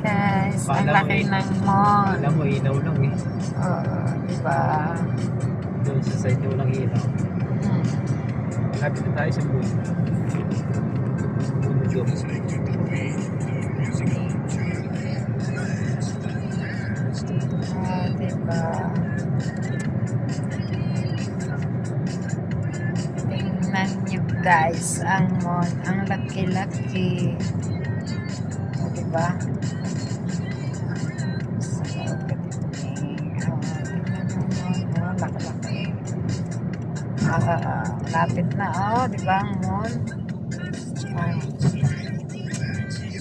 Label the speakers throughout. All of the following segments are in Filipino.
Speaker 1: Guys, ang
Speaker 2: Kala mo
Speaker 1: laki
Speaker 2: eh.
Speaker 1: ng mall.
Speaker 2: Alam mo, ilaw lang eh.
Speaker 1: Oo, diba?
Speaker 2: Doon sa side na walang ilaw.
Speaker 1: Hmm.
Speaker 2: Lapit na tayo sa buhay. Bundok.
Speaker 1: Diba? Tingnan nyo guys, ang mall. Ang laki-laki. O, diba? Sa loob ka dito. Tingnan nyo mall. Laki-laki. Lapit na. Diba ang mall?
Speaker 2: May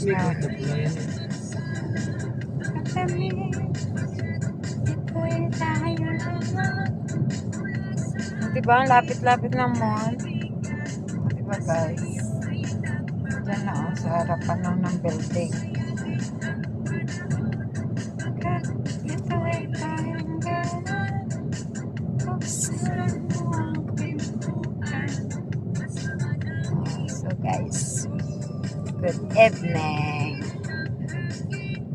Speaker 2: kahit na pula yan eh.
Speaker 1: Kami, ito ay tayo naman. Diba, ang lapit-lapit ng mall. Diba guys? Diyan na sa harapan ng building. Ito ay tayo naman. Buksan mo ang pintuan. So guys, good evening.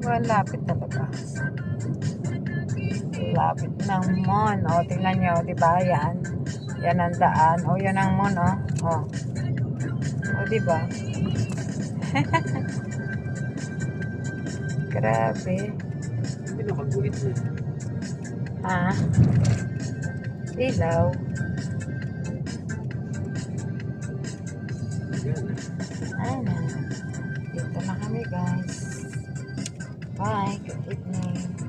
Speaker 1: Lapit talaga. Lapit ng mon. O, tingnan nyo. Diba? Yan. Yan ang daan. O, yan ang mon. O, diba? Grabe.
Speaker 2: Hindi nakaguhit na.
Speaker 1: Ha? Ilaw.
Speaker 2: Yan.
Speaker 1: Ano? Dito na kami, guys. Bye. Good evening.